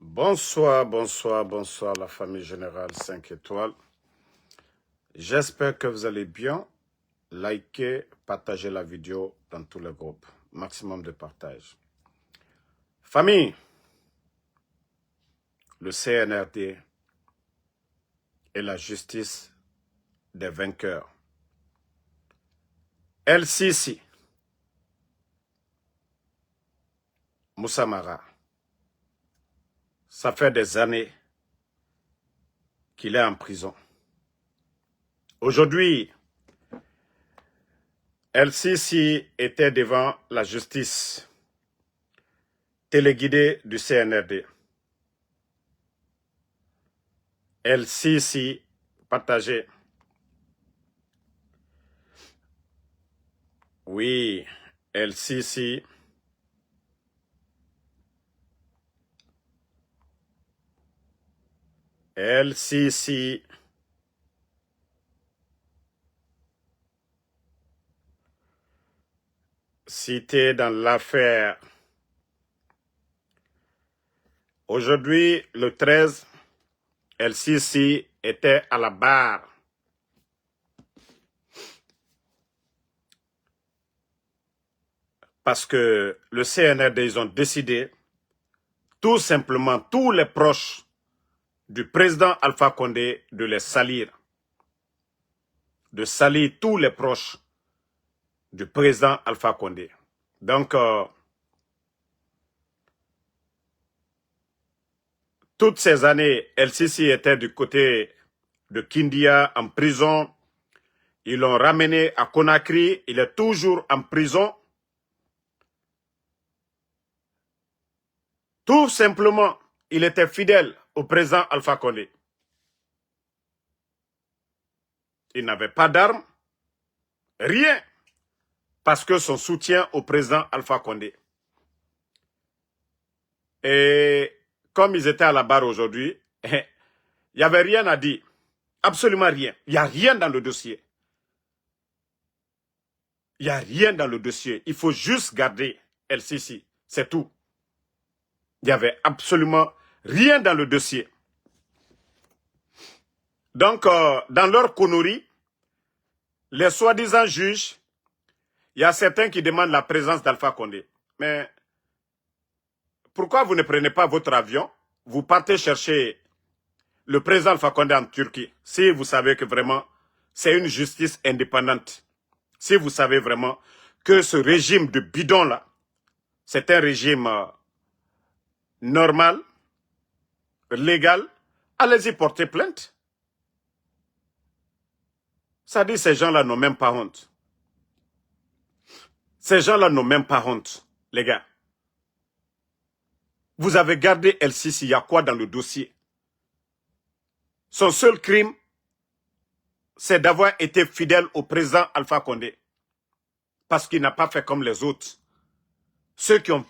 Bonsoir, bonsoir, bonsoir la famille générale 5 étoiles. J'espère que vous allez bien. Likez, partagez la vidéo dans tous les groupes. Maximum de partage. Famille, le CNRD est la justice des vainqueurs. El-Sisi, Moussa Mara, ça fait des années qu'il est en prison. Aujourd'hui, El-Sisi était devant la justice téléguidée du CNRD. El-Sisi, partagez. Oui, El-Sisi. El-Sisi. Cité dans l'affaire. Aujourd'hui, le 13, El-Sisi était à la barre. Parce que le CNRD, ils ont décidé, tout simplement, tous les proches du président Alpha Condé, de les salir. De salir tous les proches du président Alpha Condé. Donc, toutes ces années, El-Sisi était du côté de Kindia, en prison. Ils l'ont ramené à Conakry. Il est toujours en prison. Tout simplement, il était fidèle au président Alpha Condé. Il n'avait pas d'armes, rien, parce que son soutien au président Alpha Condé. Et comme ils étaient à la barre aujourd'hui, il n'y avait rien à dire. Absolument rien. Il n'y a rien dans le dossier. Il n'y a rien dans le dossier. Il faut juste garder El-Sisi. C'est tout. Il n'y avait absolument rien dans le dossier. Donc, dans leur connerie, les soi-disant juges, il y a certains qui demandent la présence d'Alpha Condé. Mais pourquoi vous ne prenez pas votre avion, vous partez chercher le président Alpha Condé en Turquie, si vous savez que vraiment c'est une justice indépendante, si vous savez vraiment que ce régime de bidon-là, c'est un régime normal, légal, allez-y porter plainte. Ça dit, ces gens-là n'ont même pas honte. Ces gens-là n'ont même pas honte, les gars. Vous avez gardé El-Sisi, il y a quoi dans le dossier? Son seul crime, c'est d'avoir été fidèle au président Alpha Condé. Parce qu'il n'a pas fait comme les autres. Ceux qui ont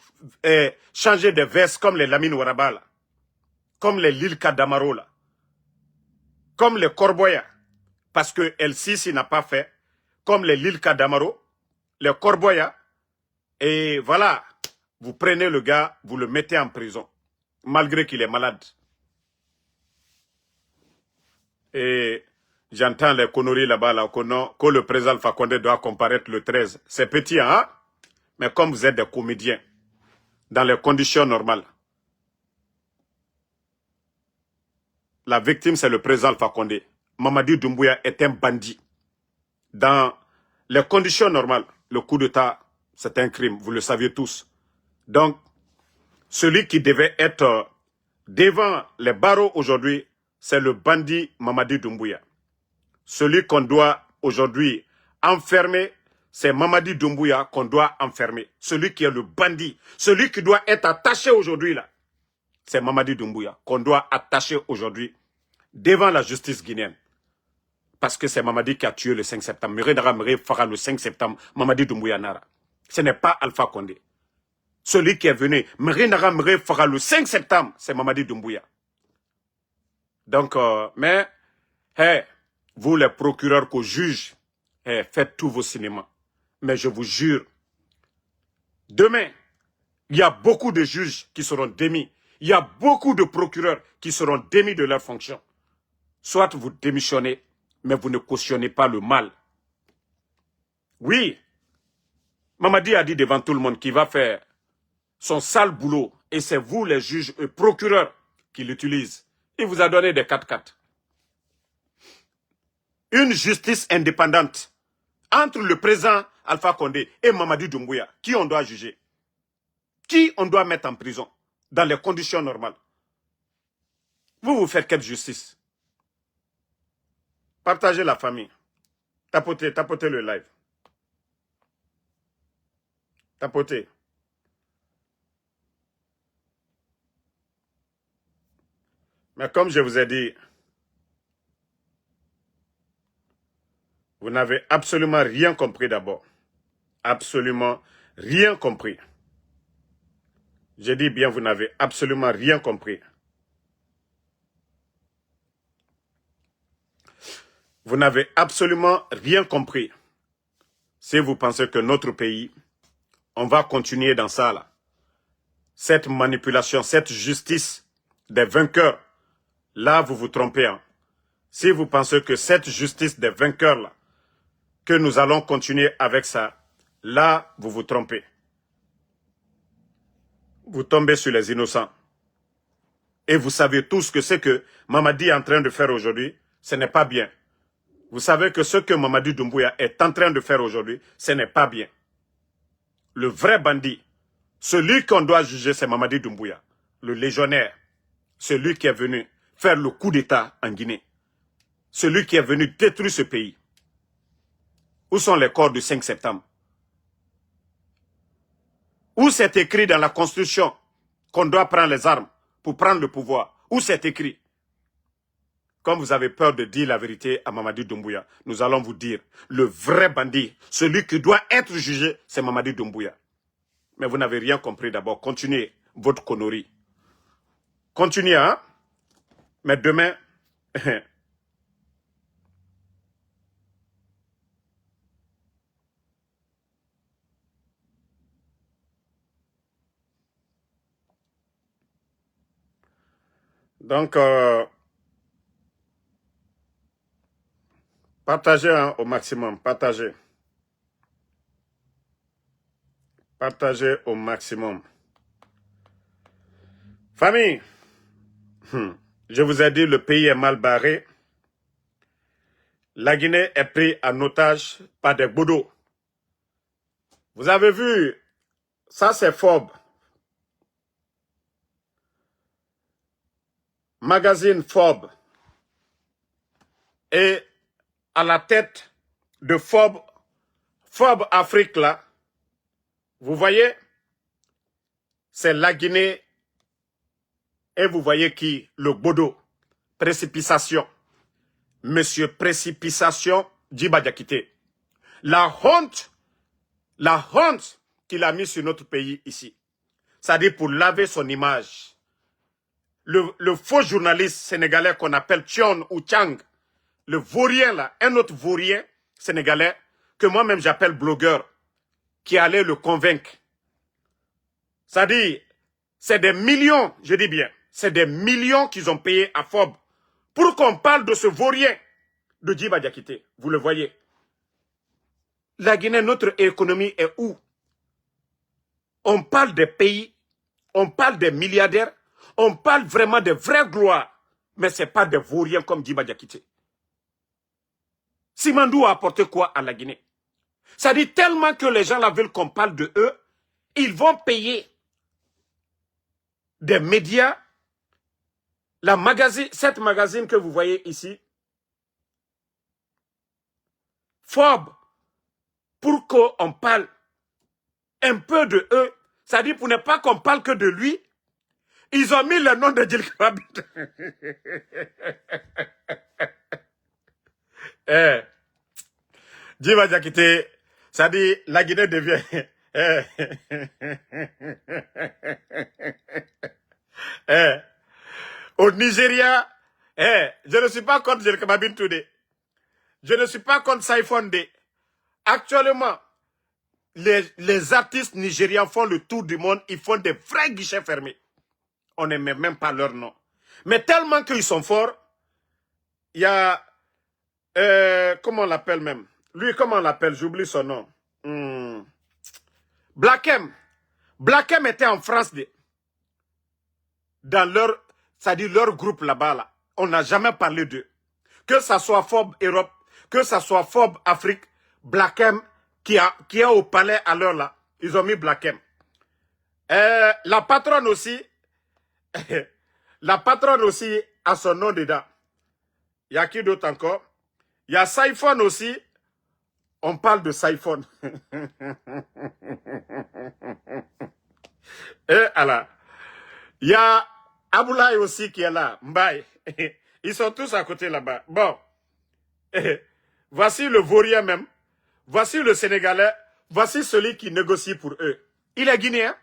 changé de veste comme les Lamine Ouaraba, là, comme les Lilka Damaro, là, comme les Corboya. Parce que El-Sisi n'a pas fait comme les Lilka Damaro, les Corboya. Et voilà, vous prenez le gars, vous le mettez en prison, malgré qu'il est malade. Et j'entends les conneries là-bas, là, que le président Alpha Condé doit comparaître le 13. C'est petit, hein? Mais comme vous êtes des comédiens, dans les conditions normales, la victime, c'est le président Alpha Condé. Mamadi Doumbouya est un bandit. Dans les conditions normales, le coup d'État, c'est un crime, vous le saviez tous. Donc, celui qui devait être devant les barreaux aujourd'hui, c'est le bandit Mamadi Doumbouya. Celui qu'on doit aujourd'hui enfermer, c'est Mamadi Doumbouya qu'on doit enfermer. Celui qui est le bandit, celui qui doit être attaché aujourd'hui là, c'est Mamadi Doumbouya qu'on doit attacher aujourd'hui devant la justice guinéenne. Parce que c'est Mamadi qui a tué le 5 septembre. Meredara Mere fera le 5 septembre, Mamadi Doumbouya Nara. Ce n'est pas Alpha Condé. Celui qui est venu, Meredara Mere fera le 5 septembre, c'est Mamadi Doumbouya. Donc, mais, hey, vous les procureurs qu'au juge, faites tous vos cinémas. Mais je vous jure, demain, il y a beaucoup de juges qui seront démis. Il y a beaucoup de procureurs qui seront démis de leur fonction. Soit vous démissionnez, mais vous ne cautionnez pas le mal. Oui, Mamadi a dit devant tout le monde qu'il va faire son sale boulot. Et c'est vous, les juges et procureurs, qui l'utilisent. Il vous a donné des 4-4. Une justice indépendante entre le président Alpha Condé et Mamadi Doumbouya. Qui on doit juger? Qui on doit mettre en prison dans les conditions normales? Vous faites quelle justice? Partagez la famille. Tapotez le live. Tapotez. Mais comme je vous ai dit, vous n'avez absolument rien compris d'abord. Absolument rien compris. Je dis bien, vous n'avez absolument rien compris. Vous n'avez absolument rien compris. Si vous pensez que notre pays, on va continuer dans ça là. Cette manipulation, cette justice des vainqueurs, là vous vous trompez. Hein. Si vous pensez que cette justice des vainqueurs là, que nous allons continuer avec ça, là vous vous trompez. Vous tombez sur les innocents. Et vous savez tous que ce que Mamadi est en train de faire aujourd'hui, ce n'est pas bien. Vous savez que ce que Mamadi Doumbouya est en train de faire aujourd'hui, ce n'est pas bien. Le vrai bandit, celui qu'on doit juger, c'est Mamadi Doumbouya, le légionnaire, celui qui est venu faire le coup d'État en Guinée, celui qui est venu détruire ce pays. Où sont les corps du 5 septembre? Où c'est écrit dans la Constitution qu'on doit prendre les armes pour prendre le pouvoir? Où c'est écrit? Comme vous avez peur de dire la vérité à Mamadi Doumbouya, nous allons vous dire, le vrai bandit, celui qui doit être jugé, c'est Mamadi Doumbouya. Mais vous n'avez rien compris d'abord. Continuez votre connerie. Continuez, hein? Mais demain... Donc, partagez hein, au maximum. Partagez. Partagez au maximum. Famille, je vous ai dit, le pays est mal barré. La Guinée est prise en otage par des bodos. Vous avez vu, ça c'est Forbes. Magazine Forbes. Et à la tête de Forbes Afrique là, vous voyez, c'est la Guinée et vous voyez qui? Le bodo. Précipitation. Monsieur Précipitation Djiba Diakité. La honte qu'il a mis sur notre pays ici. C'est-à-dire pour laver son image. Le faux journaliste sénégalais qu'on appelle Tchon ou Chang, le vaurien là, un autre vaurien sénégalais que moi-même j'appelle blogueur, qui allait le convaincre. C'est-à-dire, c'est des millions, je dis bien, c'est des millions qu'ils ont payés à Forbes pour qu'on parle de ce vaurien de Djiba Diakité. Vous le voyez. La Guinée, notre économie est où? On parle des pays, on parle des milliardaires, on parle vraiment de vraies gloires, mais ce n'est pas des vauriens comme Djiba Diakité. Simandou a apporté quoi à la Guinée? Ça dit tellement que les gens là veulent qu'on parle de eux, ils vont payer des médias, cette magazine que vous voyez ici, Forbes, pour qu'on parle un peu de eux, ça dit pour ne pas qu'on parle que de lui, ils ont mis le nom de Djil Kabit. Djiba Diakité, ça dit la Guinée devient... Au Nigeria, je ne suis pas contre Djil Kabit Toudé. Je ne suis pas contre Saifonde. Actuellement, les artistes nigérians font le tour du monde, ils font des vrais guichets fermés. on n'aimait même pas leur nom. Mais tellement qu'ils sont forts, il y a, comment on l'appelle même? Lui, comment on l'appelle? J'oublie son nom. Black M. Black M était en France dans leur, c'est-à-dire leur groupe là-bas. Là. On n'a jamais parlé d'eux. Que ça soit FOB Europe, que ça soit FOB Afrique, Black M qui est au palais à l'heure là, ils ont mis Black M. La patronne aussi, la patronne aussi a son nom dedans. Il y a qui d'autre encore? Il y a Saifon aussi. On parle de Saifon. Et alors, il y a Aboulaye aussi qui est là. Mbaye. Ils sont tous à côté là-bas. Bon. Voici le Vaurien même. Voici le Sénégalais. Voici celui qui négocie pour eux. Il est guinéen?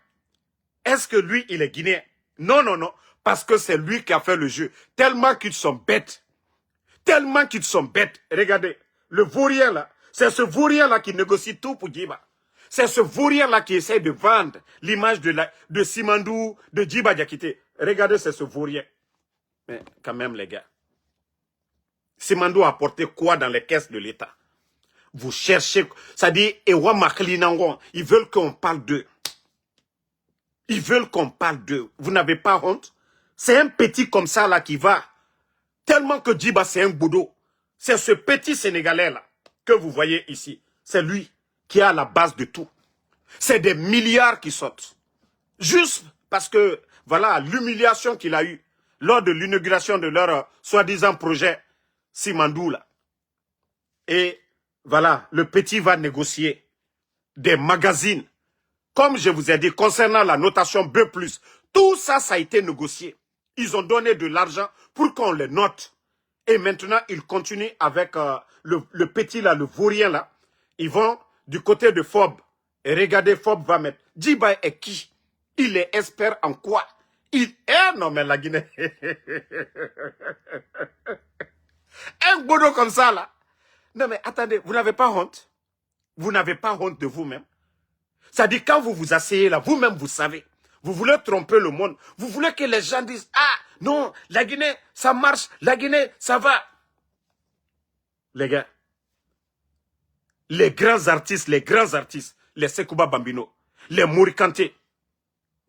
Est-ce que lui, il est guinéen? Non, non, non. Parce que c'est lui qui a fait le jeu. Tellement qu'ils sont bêtes. Tellement qu'ils sont bêtes. Regardez, le Vaurien là, c'est ce Vaurien là qui négocie tout pour Djiba. C'est ce Vaurien là qui essaie de vendre l'image de Simandou, de Djiba Diakité. Regardez, c'est ce Vaurien. Mais quand même les gars, Simandou a apporté quoi dans les caisses de l'État? Vous cherchez, ça dit, Ewa Maklinangon, ils veulent qu'on parle d'eux. Ils veulent qu'on parle d'eux. Vous n'avez pas honte? C'est un petit comme ça là qui va. Tellement que Djiba c'est un boudot. C'est ce petit Sénégalais là que vous voyez ici. C'est lui qui est à la base de tout. C'est des milliards qui sortent. Juste parce que, voilà, l'humiliation qu'il a eue lors de l'inauguration de leur soi-disant projet Simandou là. Et voilà, le petit va négocier des magazines. Comme je vous ai dit, concernant la notation B+, tout ça, ça a été négocié. Ils ont donné de l'argent pour qu'on les note. Et maintenant, ils continuent avec le petit là, le Vaurien là. Ils vont du côté de FOB. Et regardez, FOB va mettre. Djiba est qui? Il est expert en quoi? Il est, non mais la Guinée. Un boulot comme ça là. Non mais attendez, vous n'avez pas honte? Vous n'avez pas honte de vous-même? C'est-à-dire quand vous vous asseyez là, vous-même vous savez. Vous voulez tromper le monde. Vous voulez que les gens disent, ah non, la Guinée, ça marche. La Guinée, ça va. Les gars, les grands artistes, les Sekouba Bambino, les Mori Kanté,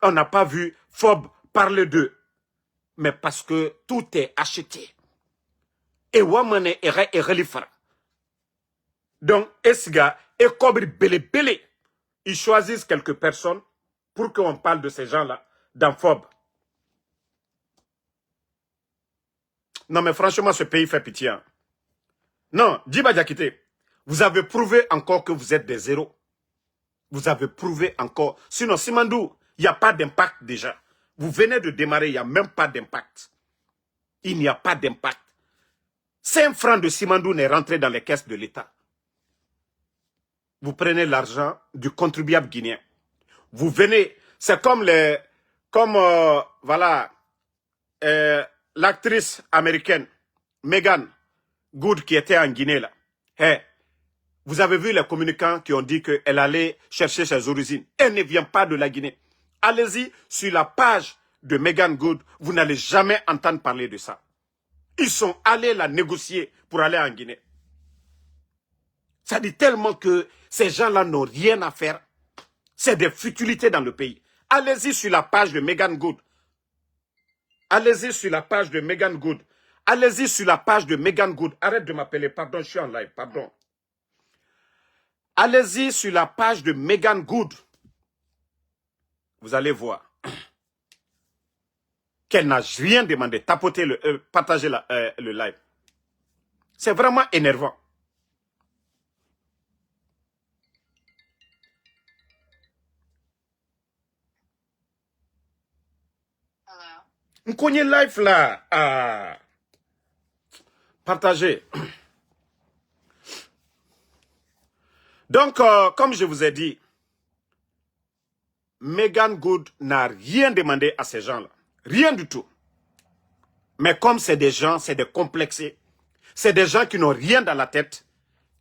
on n'a pas vu FOB parler d'eux. Mais parce que tout est acheté. Et Wamane et Relifara. Donc, Esga et Kobri Bele, ils choisissent quelques personnes pour qu'on parle de ces gens-là dans FOB. Non, mais franchement, ce pays fait pitié. Hein. Non, Djiba Diakité, vous avez prouvé encore que vous êtes des zéros. Vous avez prouvé encore. Sinon, Simandou, il n'y a pas d'impact déjà. Vous venez de démarrer, il n'y a même pas d'impact. Il n'y a pas d'impact. 5 francs de Simandou n'est rentré dans les caisses de l'État. Vous prenez l'argent du contribuable guinéen. Vous venez, c'est comme voilà, l'actrice américaine, Megan Good, qui était en Guinée là. Hey, vous avez vu les communicants qui ont dit qu'elle allait chercher ses origines. Elle ne vient pas de la Guinée. Allez-y sur la page de Megan Good, vous n'allez jamais entendre parler de ça. Ils sont allés la négocier pour aller en Guinée. Ça dit tellement que ces gens-là n'ont rien à faire. C'est des futilités dans le pays. Allez-y sur la page de Megan Good. Allez-y sur la page de Megan Good. Allez-y sur la page de Megan Good. Arrête de m'appeler, pardon, je suis en live, pardon. Allez-y sur la page de Megan Good. Vous allez voir qu'elle n'a rien demandé. Tapotez partagez le live. C'est vraiment énervant. On connaît live là. Ah. Partagez. Donc, comme je vous ai dit, Megan Good n'a rien demandé à ces gens-là. Rien du tout. Mais comme c'est des gens, c'est des complexés, c'est des gens qui n'ont rien dans la tête,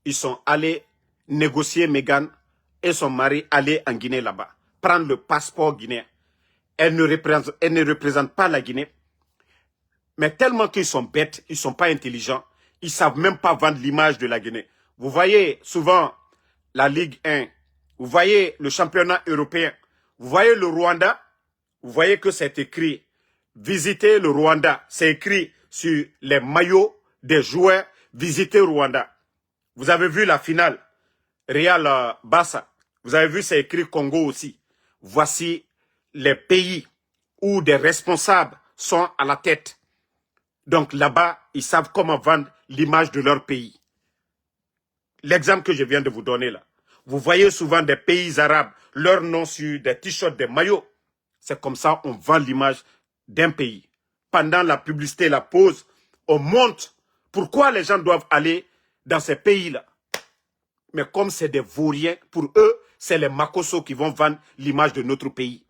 ils sont allés négocier Megan et son mari aller en Guinée là-bas, prendre le passeport guinéen. elle ne représente pas la Guinée. Mais tellement qu'ils sont bêtes, ils ne sont pas intelligents, ils ne savent même pas vendre l'image de la Guinée. Vous voyez souvent la Ligue 1, vous voyez le championnat européen, vous voyez le Rwanda, vous voyez que c'est écrit « Visitez le Rwanda ». C'est écrit sur les maillots des joueurs « Visitez Rwanda ». Vous avez vu la finale, Real Barça. Vous avez vu, c'est écrit Congo aussi. Voici les pays où des responsables sont à la tête. Donc là-bas, ils savent comment vendre l'image de leur pays. L'exemple que je viens de vous donner là. Vous voyez souvent des pays arabes, leur nom sur des t-shirts, des maillots. C'est comme ça on vend l'image d'un pays. Pendant la publicité, la pause, on montre pourquoi les gens doivent aller dans ces pays-là. Mais comme c'est des vauriens, pour eux, c'est les Makosso qui vont vendre l'image de notre pays.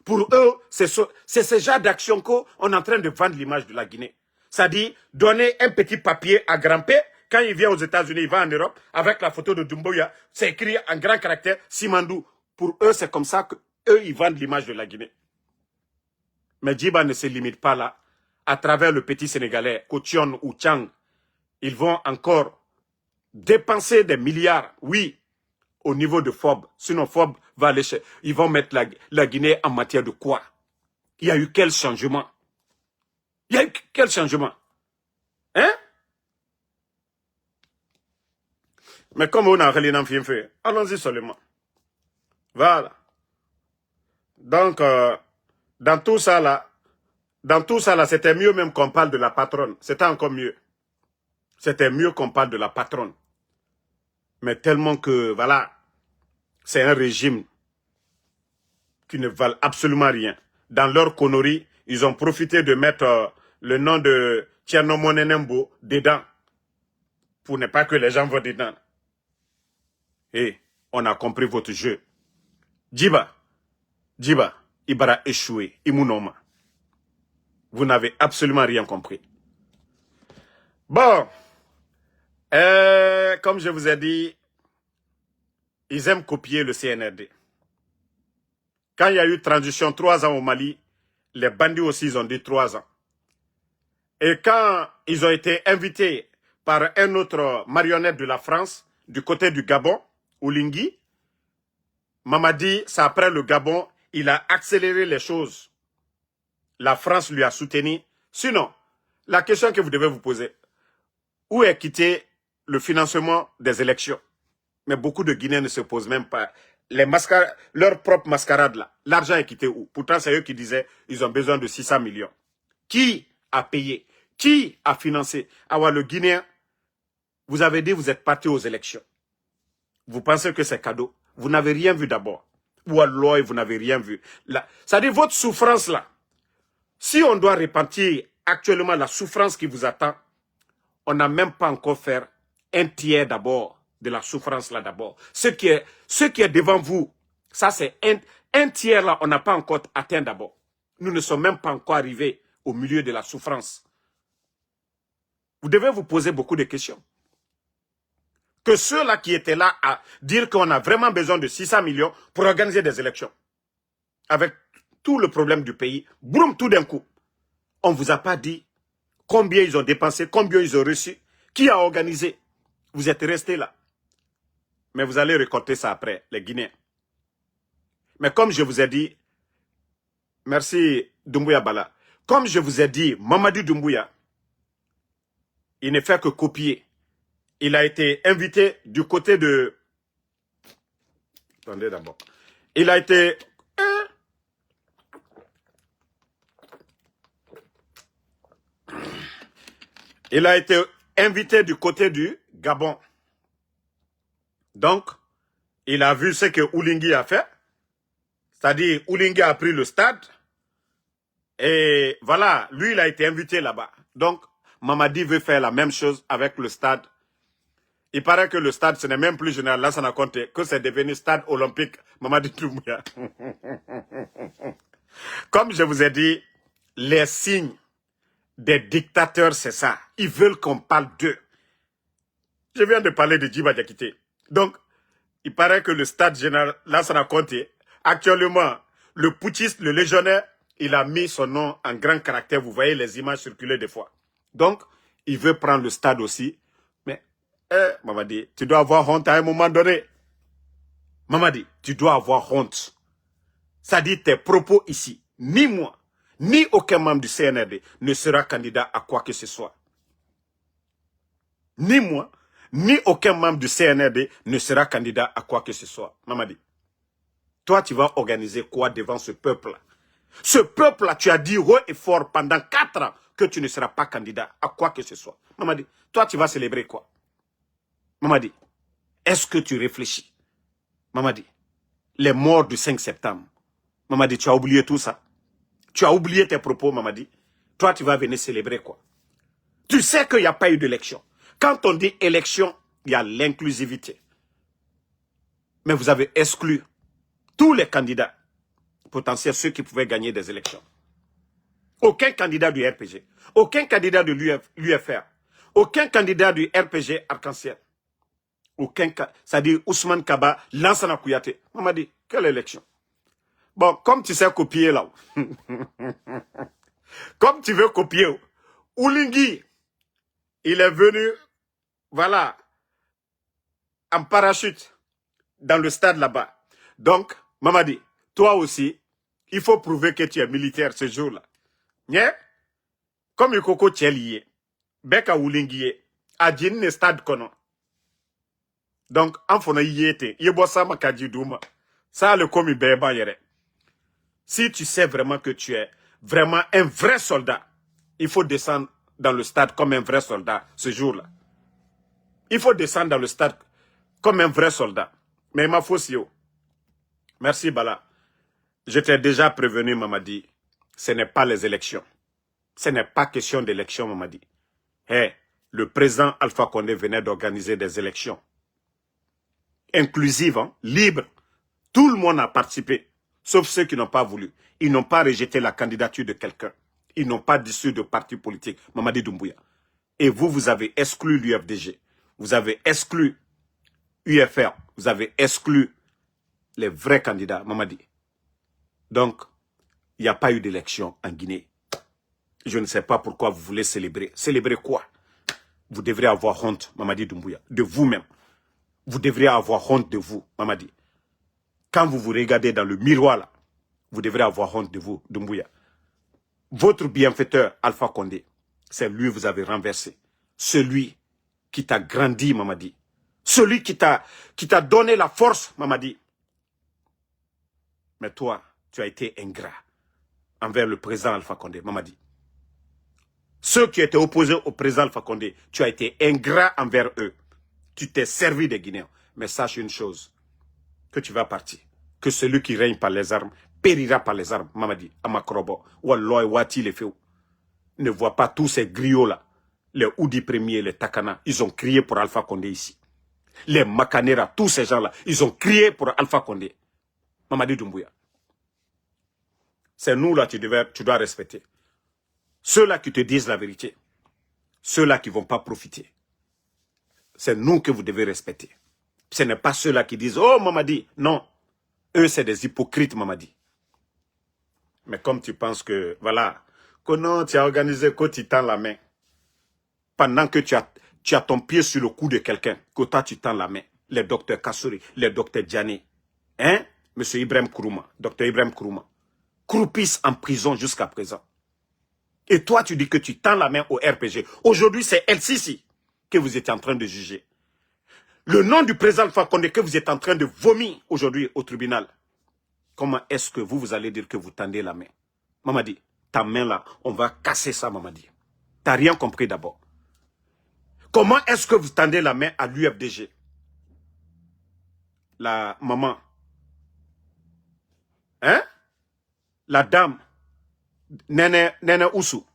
Pour eux, c'est ce genre d'action qu'on est en train de vendre l'image de la Guinée. C'est-à-dire, donner un petit papier à grimper. Quand il vient aux États-Unis, il va en Europe, avec la photo de Doumbouya, c'est écrit en grand caractère, Simandou. Pour eux, c'est comme ça qu'eux, ils vendent l'image de la Guinée. Mais Djiba ne se limite pas là. À travers le petit Sénégalais, Kotion ou Tchang, ils vont encore dépenser des milliards, oui, au niveau de FOB. Sinon, FOB va aller chez... Ils vont mettre la Guinée en matière de quoi? Il y a eu quel changement? Il y a eu quel changement? Hein? Mais comme on a rien fait, allons-y seulement. Voilà. Donc, dans tout ça là, c'était mieux même qu'on parle de la patronne. C'était encore mieux. C'était mieux qu'on parle de la patronne. Mais tellement que, voilà, c'est un régime qui ne valent absolument rien. Dans leur connerie, ils ont profité de mettre le nom de Tcherno Monenembo dedans. Pour ne pas que les gens vont dedans. Et on a compris votre jeu. Djiba, Ibara échoué, Imunoma. Vous n'avez absolument rien compris. Bon, comme je vous ai dit, ils aiment copier le CNRD. Quand il y a eu transition 3 ans au Mali, les bandits aussi, ils ont dit 3 ans. Et quand ils ont été invités par un autre marionnette de la France, du côté du Gabon, Oulingui, Mamadi, c'est après le Gabon, il a accéléré les choses. La France lui a soutenu. Sinon, la question que vous devez vous poser, où est quitté le financement des élections? Mais beaucoup de Guinéens ne se posent même pas. Leur propre mascarade là, l'argent est quitté où? Pourtant, c'est eux qui disaient ils ont besoin de 600 millions. Qui a payé? Qui a financé? Alors, le Guinéen, vous avez dit vous êtes parti aux élections. Vous pensez que c'est cadeau? Vous n'avez rien vu d'abord. Ou alors, vous n'avez rien vu. C'est-à-dire, votre souffrance là, si on doit repentir actuellement la souffrance qui vous attend, on n'a même pas encore fait un tiers d'abord de la souffrance là d'abord. Ce qui est devant vous, ça c'est un tiers là, on n'a pas encore atteint d'abord. Nous ne sommes même pas encore arrivés au milieu de la souffrance. Vous devez vous poser beaucoup de questions. Que ceux-là qui étaient là à dire qu'on a vraiment besoin de 600 millions pour organiser des élections, avec tout le problème du pays, boum, tout d'un coup, on ne vous a pas dit combien ils ont dépensé, combien ils ont reçu, qui a organisé. Vous êtes restés là. Mais vous allez récolter ça après, les Guinéens. Mais comme je vous ai dit, merci Doumbouya Bala, comme je vous ai dit, Mamadou Doumbouya, il ne fait que copier. Il a été invité du côté de... Attendez d'abord. Il a été... Il a été invité du côté du Gabon. Donc, il a vu ce que Oulingui a fait. C'est-à-dire, Oulingui a pris le stade. Et voilà, lui, il a été invité là-bas. Donc, Mamadi veut faire la même chose avec le stade. Il paraît que le stade, ce n'est même plus Général Lansana Conté, que c'est devenu stade olympique Mamadi Doumbouya. Comme je vous ai dit, les signes des dictateurs, c'est ça. Ils veulent qu'on parle d'eux. Je viens de parler de Djiba Diakité. Donc, il paraît que le stade Général Lansana Conté, actuellement, le putschiste, le légionnaire, il a mis son nom en grand caractère. Vous voyez les images circuler des fois. Donc, il veut prendre le stade aussi. Mais, Mamadi, tu dois avoir honte à un moment donné. Mamadi, tu dois avoir honte. Ça dit tes propos ici. Ni moi, ni aucun membre du CNRD ne sera candidat à quoi que ce soit. Ni moi, ni aucun membre du CNRD ne sera candidat à quoi que ce soit. Mamadi, toi, tu vas organiser quoi devant ce peuple-là? Ce peuple-là, tu as dit haut et fort pendant 4 ans que tu ne seras pas candidat à quoi que ce soit. Mamadi, toi, tu vas célébrer quoi? Mamadi, est-ce que tu réfléchis? Mamadi, les morts du 5 septembre. Mamadi, tu as oublié tout ça? Tu as oublié tes propos, Mamadi? Toi, tu vas venir célébrer quoi? Tu sais qu'il n'y a pas eu d'élection. Quand on dit élection, il y a l'inclusivité. Mais vous avez exclu tous les candidats potentiels, ceux qui pouvaient gagner des élections. Aucun candidat du RPG, aucun candidat de l'UFR, aucun candidat du RPG Arc-en-Ciel. Aucun, c'est-à-dire Ousmane Kaba, Lansana Kouyaté. On m'a dit, quelle élection? Bon, comme tu sais copier là, comme tu veux copier, Oulingui, il est venu, voilà, en parachute, dans le stade là-bas. Donc, Mamadi, toi aussi, il faut prouver que tu es militaire ce jour-là. Yeah? Comme le coco tchelier, Beka Oulingui, a djinn stade kono. Donc, en fona yété, yebosa makadi douma. Ça, le komi beba yere. Si tu sais vraiment que tu es vraiment un vrai soldat, il faut descendre dans le stade comme un vrai soldat ce jour-là. Il faut descendre dans le stade comme un vrai soldat. Mais ma Fosio, merci Bala. Je t'ai déjà prévenu, Mamadi, ce n'est pas les élections. Ce n'est pas question d'élection, Mamadi. Hey, le président Alpha Condé venait d'organiser des élections inclusives, hein, libres. Tout le monde a participé, sauf ceux qui n'ont pas voulu. Ils n'ont pas rejeté la candidature de quelqu'un. Ils n'ont pas dissous de parti politique, Mamadi Doumbouya. Et vous, vous avez exclu l'UFDG. Vous avez exclu UFR. Vous avez exclu les vrais candidats, Mamadi. Donc, il n'y a pas eu d'élection en Guinée. Je ne sais pas pourquoi vous voulez célébrer. Célébrer quoi? Vous devriez avoir honte, Mamadi Doumbouya, de vous-même. Vous devriez avoir honte de vous, Mamadi. Quand vous vous regardez dans le miroir, là, vous devrez avoir honte de vous, Doumbouya. Votre bienfaiteur, Alpha Condé, c'est lui que vous avez renversé. Celui qui t'a grandi, Mamadi. Celui qui t'a donné la force, Mamadi. Mais toi, tu as été ingrat envers le président Alpha Condé, Mamadi. Ceux qui étaient opposés au président Alpha Condé, tu as été ingrat envers eux. Tu t'es servi des Guinéens. Mais sache une chose, que tu vas partir. Que celui qui règne par les armes périra par les armes, Mamadi, Amakrobo, Walloy, Wati, les Féou. Ne vois pas tous ces griots-là, les Oudi Premier, les Takana, ils ont crié pour Alpha Condé ici. Les Makanera, tous ces gens-là, ils ont crié pour Alpha Condé. Mamadi Doumbouya. C'est nous là, tu dois respecter. Ceux-là qui te disent la vérité, ceux-là qui ne vont pas profiter, c'est nous que vous devez respecter. Ce n'est pas ceux-là qui disent, oh Mamadi, non. Eux, c'est des hypocrites, Mamadi. Mais comme tu penses que, voilà, que non, tu as organisé, que tu tends la main, pendant que tu as ton pied sur le cou de quelqu'un, que toi tu tends la main, les docteurs Kassouri, les docteurs Djani, hein, monsieur Ibrahim Kourouma, docteur Ibrahim Kourouma, croupissent en prison jusqu'à présent. Et toi, tu dis que tu tends la main au RPG. Aujourd'hui, c'est El-Sisi que vous êtes en train de juger. Le nom du président Alpha Condé que vous êtes en train de vomir aujourd'hui au tribunal. Comment est-ce que vous allez dire que vous tendez la main? Mamadi, ta main là, on va casser ça, Mamadi. T'as rien compris d'abord. Comment est-ce que vous tendez la main à l'UFDG? La maman. Hein? La dame. Nene Oussou.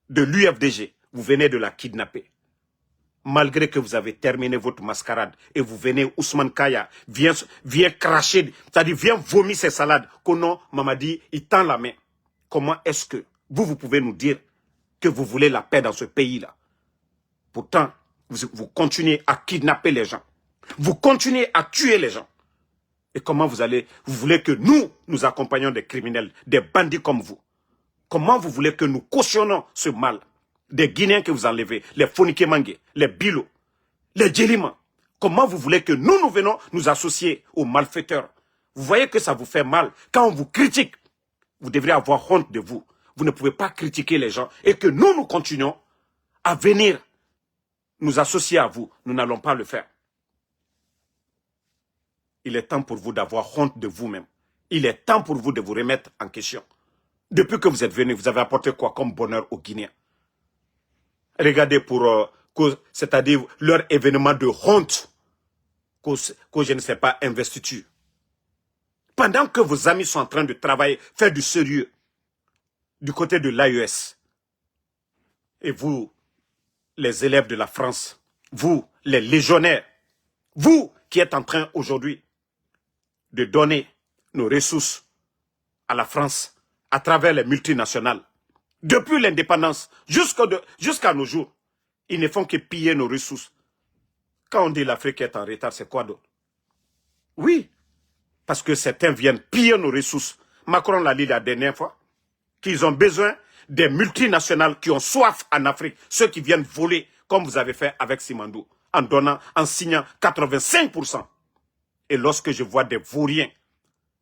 De l'UFDG. Vous venez de la kidnapper. Malgré que vous avez terminé votre mascarade et vous venez, Ousmane Kaya vient cracher, c'est-à-dire vient vomir ses salades. Kono, Mamadi, il tend la main. Comment est-ce que vous pouvez nous dire que vous voulez la paix dans ce pays-là? Pourtant, vous continuez à kidnapper les gens. Vous continuez à tuer les gens. Et comment vous voulez que nous accompagnions des criminels, des bandits comme vous? Comment vous voulez que nous cautionnons ce mal? Des Guinéens que vous enlevez, les Fonike Mangue, les Bilo, les Djelima. Comment vous voulez que nous venons nous associer aux malfaiteurs? Vous voyez que ça vous fait mal. Quand on vous critique, vous devrez avoir honte de vous. Vous ne pouvez pas critiquer les gens et que nous continuons à venir nous associer à vous. Nous n'allons pas le faire. Il est temps pour vous d'avoir honte de vous-même. Il est temps pour vous de vous remettre en question. Depuis que vous êtes venus, vous avez apporté quoi comme bonheur aux Guinéens? Regardez c'est-à-dire leur événement de honte, que je ne sais pas, investiture. Pendant que vos amis sont en train de travailler, faire du sérieux, du côté de l'AES, et vous, les élèves de la France, vous, les légionnaires, vous qui êtes en train aujourd'hui de donner nos ressources à la France à travers les multinationales, depuis l'indépendance jusqu'à nos jours, ils ne font que piller nos ressources. Quand on dit l'Afrique est en retard, c'est quoi d'autre? Oui, parce que certains viennent piller nos ressources. Macron l'a dit la dernière fois, qu'ils ont besoin des multinationales qui ont soif en Afrique, ceux qui viennent voler, comme vous avez fait avec Simandou, en signant 85%. Et lorsque je vois des vauriens,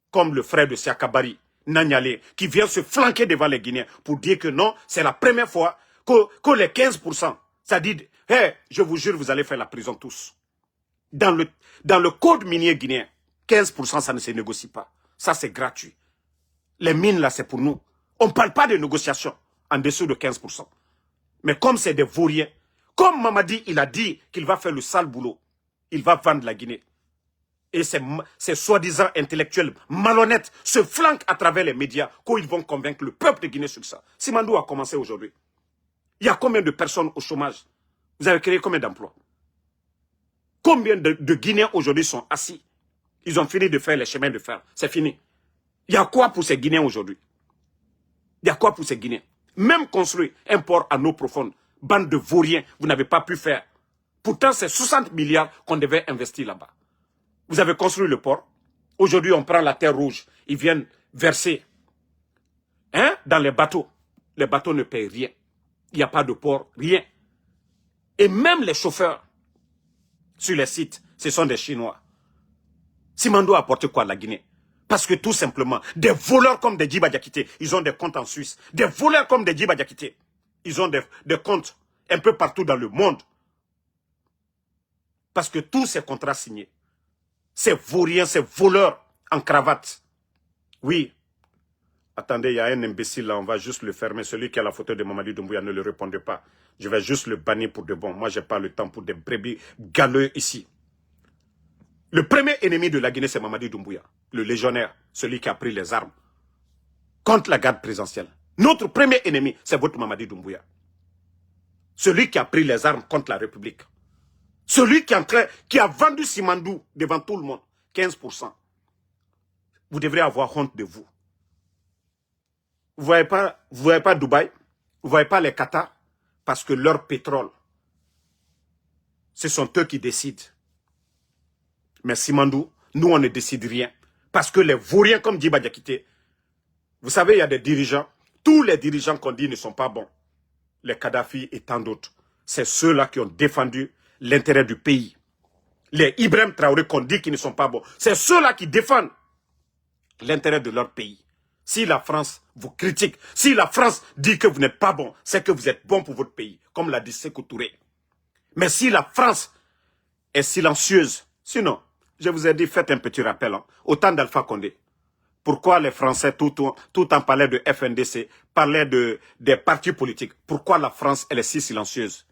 comme le frère de Siakabari, Nanyale, qui vient se flanquer devant les Guinéens pour dire que non, c'est la première fois que les 15%, ça dit, hey, je vous jure, vous allez faire la prison tous. Dans le code minier guinéen, 15%, ça ne se négocie pas. Ça, c'est gratuit. Les mines, là, c'est pour nous. On ne parle pas de négociation en dessous de 15%. Mais comme c'est des vauriens, comme Mamadi, il a dit qu'il va faire le sale boulot, il va vendre la Guinée. Et ces soi-disant intellectuels malhonnêtes se flanquent à travers les médias qu'ils vont convaincre le peuple de Guinée sur ça. Simandou a commencé aujourd'hui. Il y a combien de personnes au chômage? Vous avez créé combien d'emplois? Combien de Guinéens aujourd'hui sont assis? Ils ont fini de faire les chemins de fer. C'est fini. Il y a quoi pour ces Guinéens aujourd'hui? Il y a quoi pour ces Guinéens? Même construire un port à eau profonde, bande de vauriens, vous n'avez pas pu faire. Pourtant, c'est 60 milliards qu'on devait investir là-bas. Vous avez construit le port. Aujourd'hui, on prend la terre rouge. Ils viennent verser dans les bateaux. Les bateaux ne payent rien. Il n'y a pas de port, rien. Et même les chauffeurs sur les sites, ce sont des Chinois. Simandou a apporté quoi à la Guinée? Parce que tout simplement, des voleurs comme des Djiba Diakité, ils ont des comptes en Suisse. Des voleurs comme des Djiba Diakité, ils ont des comptes un peu partout dans le monde. Parce que tous ces contrats signés, ces vauriens, ces voleurs en cravate. Oui. Attendez, il y a un imbécile là, on va juste le fermer. Celui qui a la photo de Mamadi Doumbouya, ne le répondez pas. Je vais juste le bannir pour de bon. Moi, je n'ai pas le temps pour des brebis galeux ici. Le premier ennemi de la Guinée, c'est Mamadi Doumbouya, le légionnaire, celui qui a pris les armes contre la garde présidentielle. Notre premier ennemi, c'est votre Mamadi Doumbouya. Celui qui a pris les armes contre la République. Celui qui a vendu Simandou devant tout le monde, 15%. Vous devrez avoir honte de vous. Vous ne voyez pas Dubaï, vous ne voyez pas les Qatar, parce que leur pétrole, ce sont eux qui décident. Mais Simandou, nous on ne décide rien. Parce que les vauriens comme Djiba Diakité, vous savez, il y a des dirigeants, tous les dirigeants qu'on dit ne sont pas bons. Les Kadhafi et tant d'autres. C'est ceux-là qui ont défendu l'intérêt du pays. Les Ibrahim Traoré qu'on dit qu'ils ne sont pas bons. C'est ceux-là qui défendent l'intérêt de leur pays. Si la France vous critique, si la France dit que vous n'êtes pas bon, c'est que vous êtes bon pour votre pays, comme l'a dit Sékou Touré. Mais si la France est silencieuse, sinon, je vous ai dit, faites un petit rappel, au temps d'Alpha Condé. Pourquoi les Français, tout en parlait de FNDC, parlaient des partis politiques? Pourquoi la France, elle est si silencieuse?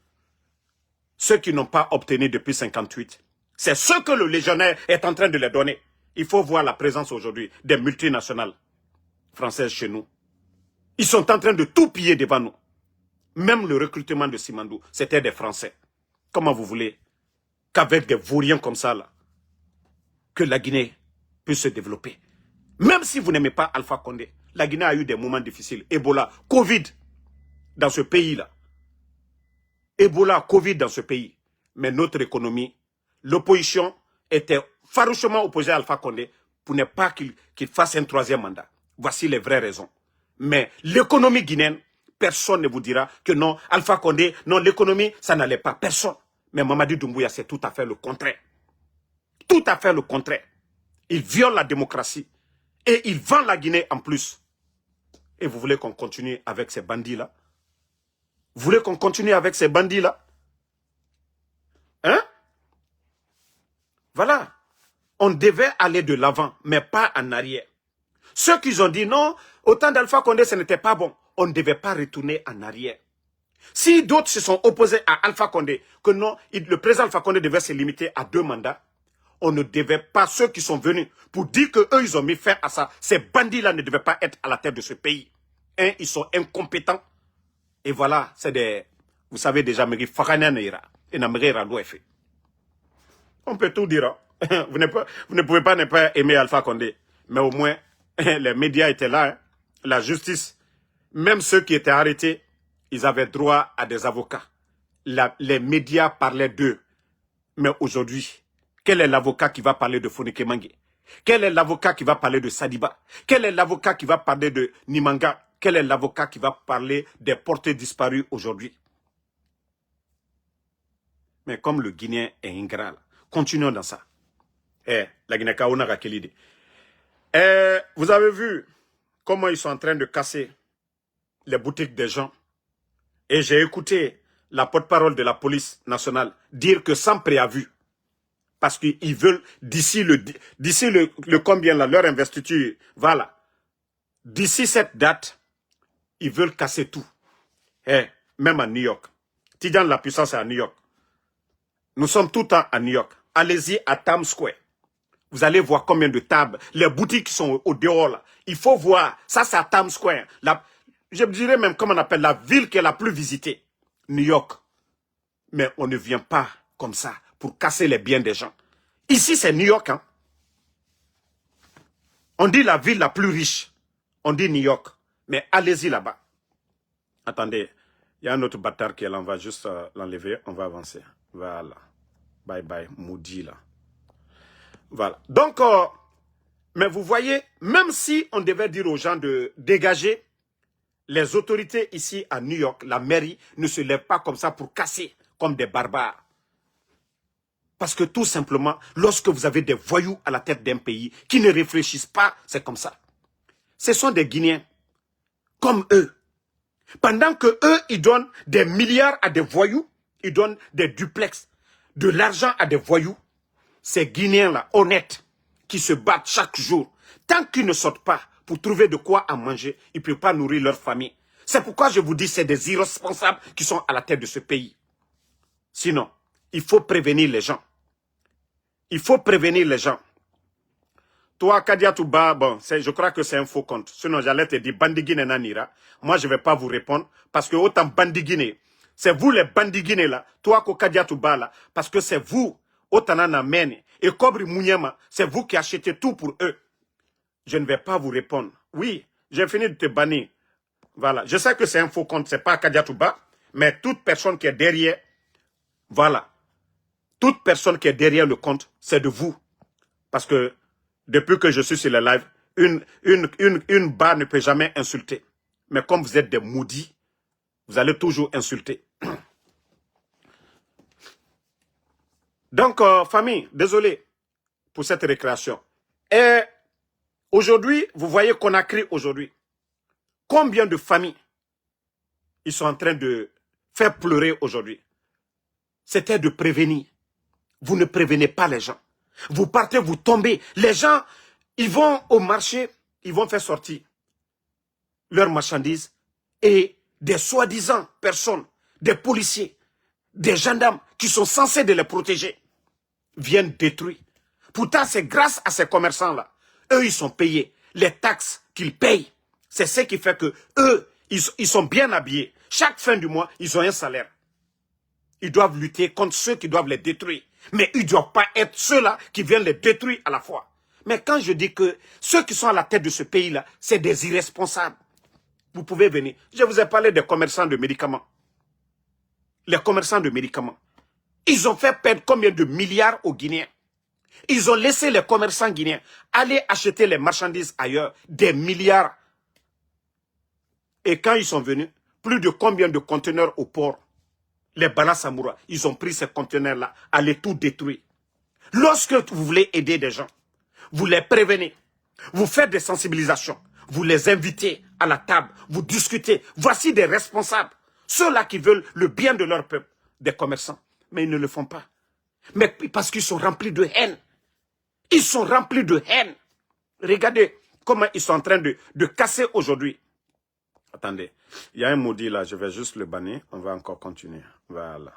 Ceux qui n'ont pas obtenu depuis 58, c'est ce que le légionnaire est en train de les donner. Il faut voir la présence aujourd'hui des multinationales françaises chez nous. Ils sont en train de tout piller devant nous. Même le recrutement de Simandou, c'était des Français. Comment vous voulez qu'avec des vauriens comme ça, là, que la Guinée puisse se développer? Même si vous n'aimez pas Alpha Condé, la Guinée a eu des moments difficiles. Ebola, Covid, dans ce pays-là. Ebola, Covid dans ce pays. Mais notre économie, l'opposition était farouchement opposée à Alpha Condé pour ne pas qu'il fasse un troisième mandat. Voici les vraies raisons. Mais l'économie guinéenne, personne ne vous dira que non, Alpha Condé, non, l'économie, ça n'allait pas. Personne. Mais Mamadi Doumbouya, c'est tout à fait le contraire. Tout à fait le contraire. Il viole la démocratie et il vend la Guinée en plus. Et vous voulez qu'on continue avec ces bandits-là? Vous voulez qu'on continue avec ces bandits-là? Hein? Voilà. On devait aller de l'avant, mais pas en arrière. Ceux qui ont dit non, au temps d'Alpha Condé, ce n'était pas bon. On ne devait pas retourner en arrière. Si d'autres se sont opposés à Alpha Condé, que non, le président Alpha Condé devait se limiter à 2 mandats, on ne devait pas, ceux qui sont venus pour dire qu'eux, ils ont mis fin à ça, ces bandits-là ne devaient pas être à la tête de ce pays. Ils sont incompétents. Et voilà, c'est des... Vous savez déjà, on peut tout dire. Hein. Vous ne pouvez pas ne pas aimer Alpha Condé. Mais au moins, les médias étaient là. Hein. La justice, même ceux qui étaient arrêtés, ils avaient droit à des avocats. Les médias parlaient d'eux. Mais aujourd'hui, quel est l'avocat qui va parler de Fonike Mangue? Quel est l'avocat qui va parler de Sadiba? Quel est l'avocat qui va parler de Nimanga? Quel est l'avocat qui va parler des portés disparus aujourd'hui? Mais comme le Guinéen est ingrat, là, continuons dans ça. La Guinée-Kaona Rakelide. Vous avez vu comment ils sont en train de casser les boutiques des gens. Et j'ai écouté la porte-parole de la police nationale dire que sans préavis, parce qu'ils veulent, d'ici le combien là, leur investiture, voilà. D'ici cette date, ils veulent casser tout. Même à New York. Tidjane, la puissance est à New York. Nous sommes tout le temps à New York. Allez-y à Times Square. Vous allez voir combien de tables, les boutiques qui sont au dehors là. Il faut voir. Ça, c'est à Times Square. Je dirais même, comme on appelle, la ville qui est la plus visitée. New York. Mais on ne vient pas comme ça pour casser les biens des gens. Ici, c'est New York. Hein. On dit la ville la plus riche. On dit New York. Mais allez-y là-bas. Attendez. Il y a un autre bâtard qui est là. On va juste l'enlever. On va avancer. Voilà. Bye bye. Maudit là. Voilà. Donc, mais vous voyez, même si on devait dire aux gens de dégager, les autorités ici à New York, la mairie, ne se lève pas comme ça pour casser comme des barbares. Parce que tout simplement, lorsque vous avez des voyous à la tête d'un pays qui ne réfléchissent pas, c'est comme ça. Ce sont des Guinéens, comme eux. Pendant que eux, ils donnent des milliards à des voyous, ils donnent des duplex, de l'argent à des voyous, ces Guinéens-là, honnêtes, qui se battent chaque jour, tant qu'ils ne sortent pas pour trouver de quoi à manger, ils ne peuvent pas nourrir leur famille. C'est pourquoi je vous dis, c'est des irresponsables qui sont à la tête de ce pays. Sinon, il faut prévenir les gens. Il faut prévenir les gens. Toi, Kadia Touba, bon, je crois que c'est un faux compte. Sinon, j'allais te dire Bandigine Nanira. Moi, je ne vais pas vous répondre parce que autant Bandigine, c'est vous les Bandigine là. Toi, Kadia Touba là, parce que c'est vous, autant Mene et Kobri Mounyama, c'est vous qui achetez tout pour eux. Je ne vais pas vous répondre. Oui, j'ai fini de te bannir. Voilà. Je sais que c'est un faux compte, c'est pas Kadia Touba, mais toute personne qui est derrière, voilà. Toute personne qui est derrière le compte, c'est de vous. Parce que depuis que je suis sur le live, une barre ne peut jamais insulter. Mais comme vous êtes des maudits, vous allez toujours insulter. Donc, famille, désolé pour cette récréation. Et aujourd'hui, vous voyez Conakry aujourd'hui. Combien de familles ils sont en train de faire pleurer aujourd'hui? C'était de prévenir. Vous ne prévenez pas les gens. Vous partez, vous tombez. Les gens, ils vont au marché, ils vont faire sortir leurs marchandises et des soi-disant personnes, des policiers, des gendarmes qui sont censés de les protéger, viennent détruire. Pourtant, c'est grâce à ces commerçants-là. Eux, ils sont payés. Les taxes qu'ils payent, c'est ce qui fait que eux, ils sont bien habillés. Chaque fin du mois, ils ont un salaire. Ils doivent lutter contre ceux qui doivent les détruire. Mais ils ne doivent pas être ceux-là qui viennent les détruire à la fois. Mais quand je dis que ceux qui sont à la tête de ce pays-là, c'est des irresponsables. Vous pouvez venir. Je vous ai parlé des commerçants de médicaments. Les commerçants de médicaments. Ils ont fait perdre combien de milliards aux Guinéens? Ils ont laissé les commerçants guinéens aller acheter les marchandises ailleurs, des milliards. Et quand ils sont venus, plus de combien de conteneurs au port? Les Bala Samoura, ils ont pris ces conteneurs-là, à les tout détruire. Lorsque vous voulez aider des gens, vous les prévenez, vous faites des sensibilisations, vous les invitez à la table, vous discutez. Voici des responsables, ceux-là qui veulent le bien de leur peuple, des commerçants. Mais ils ne le font pas. Mais parce qu'ils sont remplis de haine. Ils sont remplis de haine. Regardez comment ils sont en train de casser aujourd'hui. Attendez, il y a un maudit là, je vais juste le bannir. On va encore continuer. Voilà.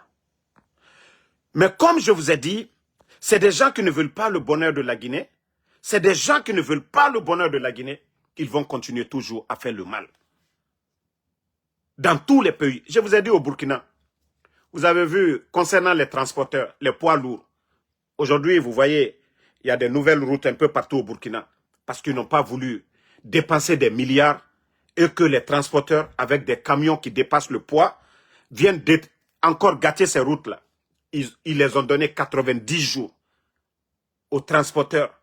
Mais comme je vous ai dit, c'est des gens qui ne veulent pas le bonheur de la Guinée. C'est des gens qui ne veulent pas le bonheur de la Guinée. Ils vont continuer toujours à faire le mal. Dans tous les pays. Je vous ai dit au Burkina, vous avez vu, concernant les transporteurs, les poids lourds. Aujourd'hui, vous voyez, il y a des nouvelles routes un peu partout au Burkina. Parce qu'ils n'ont pas voulu dépenser des milliards et que les transporteurs, avec des camions qui dépassent le poids, viennent encore gâter ces routes-là. Ils les ont donné 90 jours aux transporteurs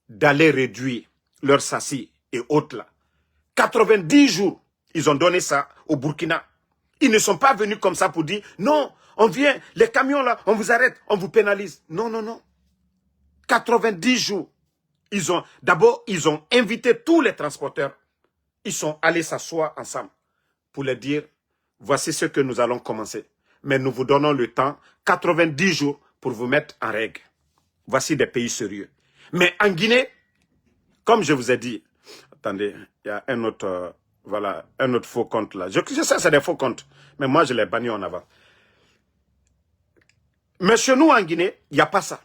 d'aller réduire leurs sassis et autres là. 90 jours, ils ont donné ça au Burkina. Ils ne sont pas venus comme ça pour dire, non, on vient, les camions là, on vous arrête, on vous pénalise. Non, non, non. 90 jours. D'abord, ils ont invité tous les transporteurs. Ils sont allés s'asseoir ensemble pour leur dire, voici ce que nous allons commencer. Mais nous vous donnons le temps, 90 jours, pour vous mettre en règle. Voici des pays sérieux. Mais en Guinée, comme je vous ai dit, attendez, il y a un autre, voilà, un autre faux compte là. Je sais, c'est des faux comptes, mais moi je les bannis en avant. Mais chez nous en Guinée, il n'y a pas ça.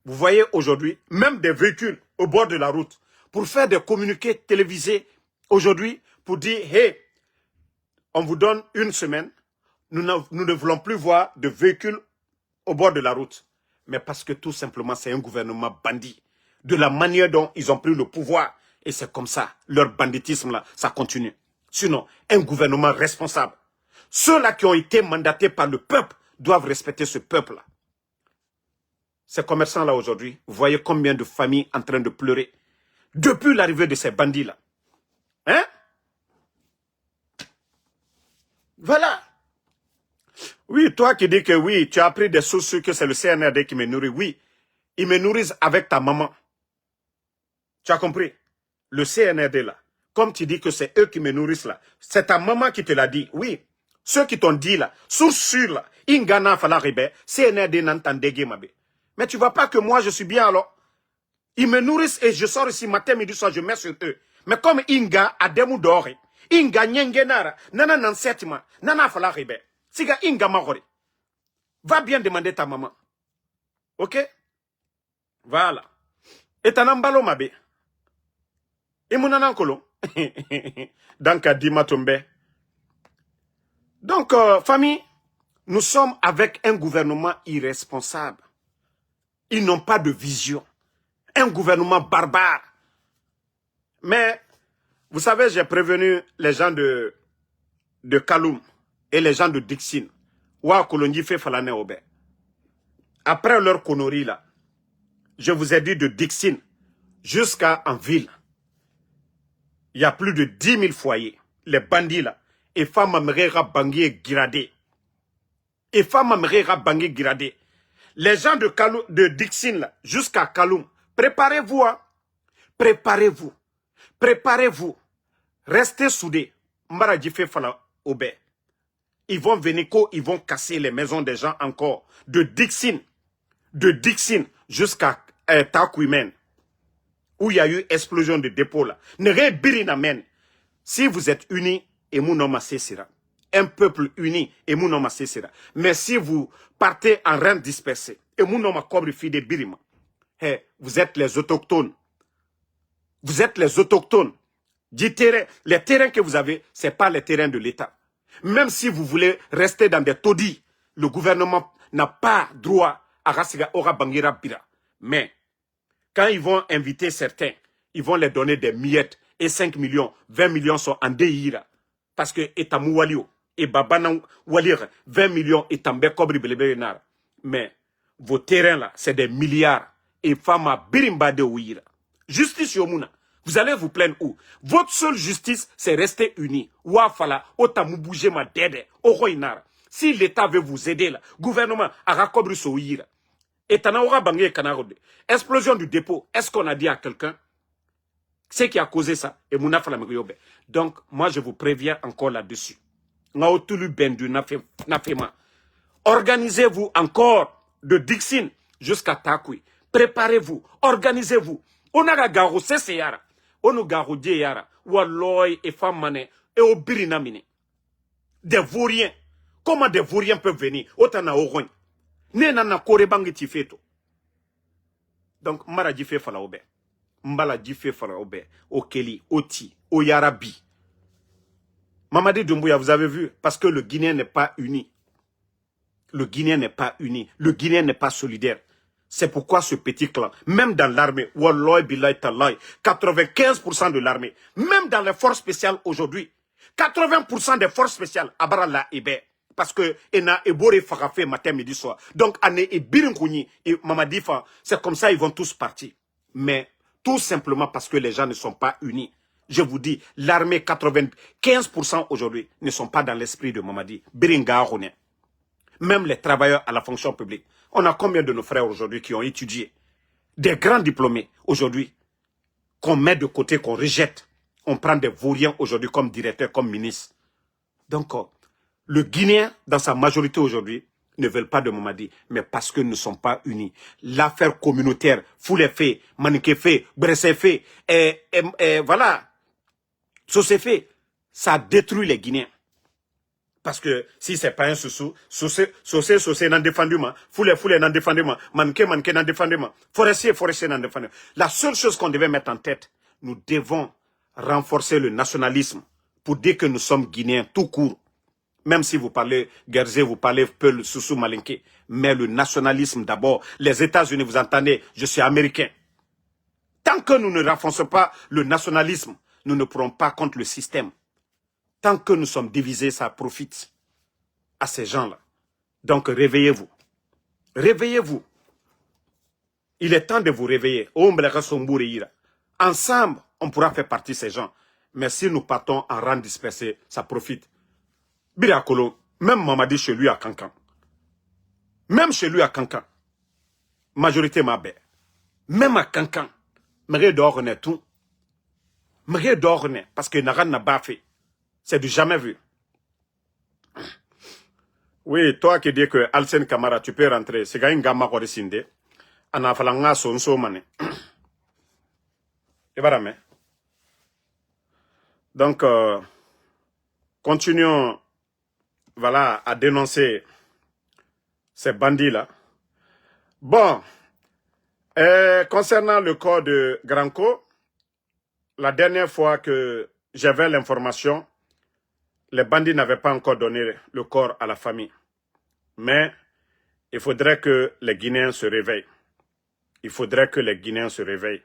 Vous voyez aujourd'hui, même des véhicules au bord de la route, pour faire des communiqués télévisés aujourd'hui, pour dire, hey, on vous donne une semaine, nous ne voulons plus voir de véhicules au bord de la route. Mais parce que tout simplement, c'est un gouvernement bandit. De la manière dont ils ont pris le pouvoir. Et c'est comme ça, leur banditisme là, ça continue. Sinon, un gouvernement responsable. Ceux-là qui ont été mandatés par le peuple doivent respecter ce peuple-là. Ces commerçants-là aujourd'hui, vous voyez combien de familles en train de pleurer depuis l'arrivée de ces bandits-là. Hein? Voilà. Oui, toi qui dis que oui, tu as appris des sources que c'est le CNRD qui me nourrit. Oui, ils me nourrissent avec ta maman. Tu as compris? Le CNRD là, comme tu dis que c'est eux qui me nourrissent là, c'est ta maman qui te l'a dit. Oui, ceux qui t'ont dit là, source sûre là, Ingana Falaribe, CNRD n'entendait mabe. Mais tu vois pas que moi je suis bien alors? Ils me nourrissent et je sors ici matin, midi, soir, je mets sur eux. Mais comme Inga a demu d'or, Inga nyengenara, nana nansetima, nana Falaribe. Siga Inga Mahori. Va bien demander ta maman. Ok? Voilà. Et t'en ambalo mabe. Et mon anankolo. Donc, Dima Tombe. Donc, famille, nous sommes avec un gouvernement irresponsable. Ils n'ont pas de vision. Un gouvernement barbare. Mais, vous savez, j'ai prévenu les gens de Kaloum et les gens de Dixine. Après leur connerie là, je vous ai dit de Dixine jusqu'à en ville. Il y a plus de 10 000 foyers. Les bandits là. Et femmes amérera bangé giradé. Et femmes amérera bangé giradé. Les gens de Dixine là, jusqu'à Kaloum, préparez-vous. Hein? Préparez-vous. Préparez-vous. Restez soudés. Mbara Djifé Fala Obé. Ils vont venir, ils vont casser les maisons des gens encore. De Dixine jusqu'à Takuimen. Où il y a eu explosion de dépôt là. Si vous êtes unis, et mon nom sera. Un peuple uni, et mon nom sera. Mais si vous partez en rang dispersé, et mon nom fi de birima. Vous êtes les autochtones. Vous êtes les autochtones. Les terrains que vous avez, ce n'est pas les terrains de l'État. Même si vous voulez rester dans des taudis, le gouvernement n'a pas droit à Rassiga Ora Bangira Bira. Mais, quand ils vont inviter certains, ils vont les donner des miettes et 5 millions, 20 millions sont en déhira. Parce que Etamou Walio et Babana Walir, 20 millions et Tambe Kobri Belebe. Mais, vos terrains là, c'est des milliards. et Fama Birimbade Ouira. Justice Yomuna. Vous allez vous plaindre où? Votre seule justice, c'est rester unis. Ouafala, otamu bougé ma dede, oroinara. Si l'État veut vous aider là, gouvernement, arakobri souira. Et tanaora bangé kanarode. Explosion du dépôt. Est-ce qu'on a dit à quelqu'un? C'est qui a causé ça? Et Mounafala Mriobe. Donc, moi, je vous préviens encore là-dessus. Naotulu bendu nafema. Organisez-vous encore de Dixine jusqu'à Takui. Préparez-vous, organisez-vous. On a garo c'est yara. On a garo yara. Walloy et Famane et Obirinamine. Des vauriens. Comment des vauriens peuvent venir? Otana Oron. Nenana Korebangi Tifeto. Donc, Mara Djife Falaobe. Mbala Djife Falaobe. Okeli, Oti, Oyarabi. Mamadi Doumbouya, vous avez vu, parce que le Guinéen n'est pas uni. Le Guinéen n'est pas uni. Le Guinéen n'est pas solidaire. C'est pourquoi ce petit clan, même dans l'armée, 95% de l'armée, même dans les forces spéciales aujourd'hui, 80% des forces spéciales, Abarala Ebe, parce que Ena Ebore Farafé matin, midi, soir. Donc, Ane et Birinkouni et Mamadi Fa, c'est comme ça, ils vont tous partir. Mais tout simplement parce que les gens ne sont pas unis. Je vous dis, l'armée, 95% aujourd'hui, ne sont pas dans l'esprit de Mamadi. Biringa Rone. Même les travailleurs à la fonction publique. On a combien de nos frères aujourd'hui qui ont étudié? Des grands diplômés aujourd'hui, qu'on met de côté, qu'on rejette. On prend des vauriens aujourd'hui comme directeur, comme ministre. Donc, le Guinéen, dans sa majorité aujourd'hui, ne veulent pas de Mamadi, mais parce que nous ne sommes pas unis. L'affaire communautaire, Foulé fait, Maniké fait, Bressé fait, voilà, Sosé fait, ça détruit les Guinéens. Parce que si c'est pas un sous Sosé n'en défendu ma, Foulé n'en défendu ma, Manqué n'en défendu ma, Forestier n'en défendu. La seule chose qu'on devait mettre en tête, nous devons renforcer le nationalisme pour dire que nous sommes Guinéens tout court. Même si vous parlez Guerzé, vous parlez Peul, Soussou, Malinké. Mais le nationalisme d'abord. Les États-Unis, vous entendez, je suis américain. Tant que nous ne renforçons pas le nationalisme, nous ne pourrons pas contre le système. Tant que nous sommes divisés, ça profite à ces gens-là. Donc réveillez-vous. Réveillez-vous. Il est temps de vous réveiller. Ensemble, on pourra faire partie de ces gens. Mais si nous partons en rang dispersé, ça profite. Birakolo, même Mamadi chez lui à Cancan. Même chez lui à Cancan. Majorité Mabé. Même à Cancan. M'ré d'orne tout. M'ré d'orne. Parce que Naran n'a pas fait. C'est du jamais vu. Oui, toi qui dis que Alsen Kamara, tu peux rentrer. C'est une gamma qui est ana falanga sonso mané. Et voilà, mais. Donc, continuons, voilà, à dénoncer ces bandits-là. Bon, concernant le corps de Granco, la dernière fois que j'avais l'information, les bandits n'avaient pas encore donné le corps à la famille. Mais il faudrait que les Guinéens se réveillent. Il faudrait que les Guinéens se réveillent.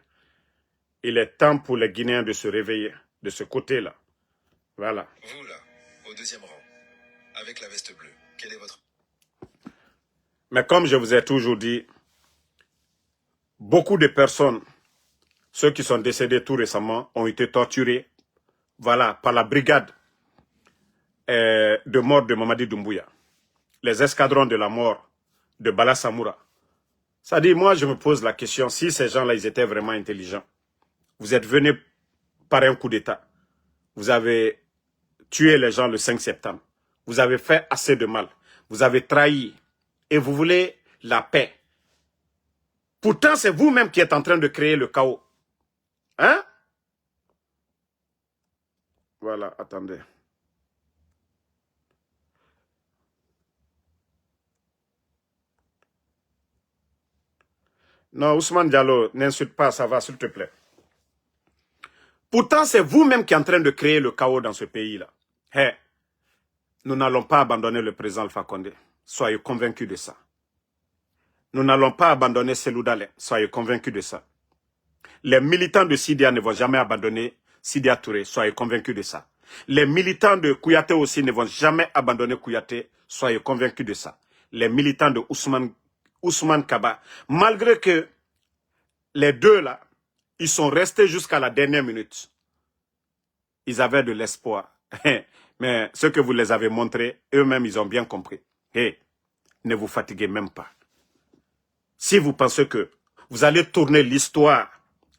Il est temps pour les Guinéens de se réveiller de ce côté-là. Voilà. Vous là, au deuxième rang, avec la veste bleue, quel est votre... Mais comme je vous ai toujours dit, beaucoup de personnes, ceux qui sont décédés tout récemment, ont été torturés, voilà, par la brigade de mort de Mamadi Doumbouya. Les escadrons de la mort de Bala Samoura. Ça dit, moi je me pose la question, si ces gens-là, ils étaient vraiment intelligents, vous êtes venus par un coup d'État, vous avez tué les gens le 5 septembre, vous avez fait assez de mal, vous avez trahi, et vous voulez la paix. Pourtant, c'est vous-même qui êtes en train de créer le chaos. Hein? Voilà, attendez. Non, Ousmane Diallo, n'insulte pas, ça va, s'il te plaît. Pourtant, c'est vous-même qui êtes en train de créer le chaos dans ce pays-là. Hey, nous n'allons pas abandonner le président Alpha Condé. Soyez convaincus de ça. Nous n'allons pas abandonner Selou Dalein. Soyez convaincus de ça. Les militants de Sidia ne vont jamais abandonner Sidia Touré. Soyez convaincus de ça. Les militants de Kouyaté aussi ne vont jamais abandonner Kouyaté. Soyez convaincus de ça. Les militants de Ousmane Kaba, malgré que les deux là, ils sont restés jusqu'à la dernière minute. Ils avaient de l'espoir. Mais ce que vous les avez montré, eux-mêmes, ils ont bien compris. Hey, ne vous fatiguez même pas. Si vous pensez que vous allez tourner l'histoire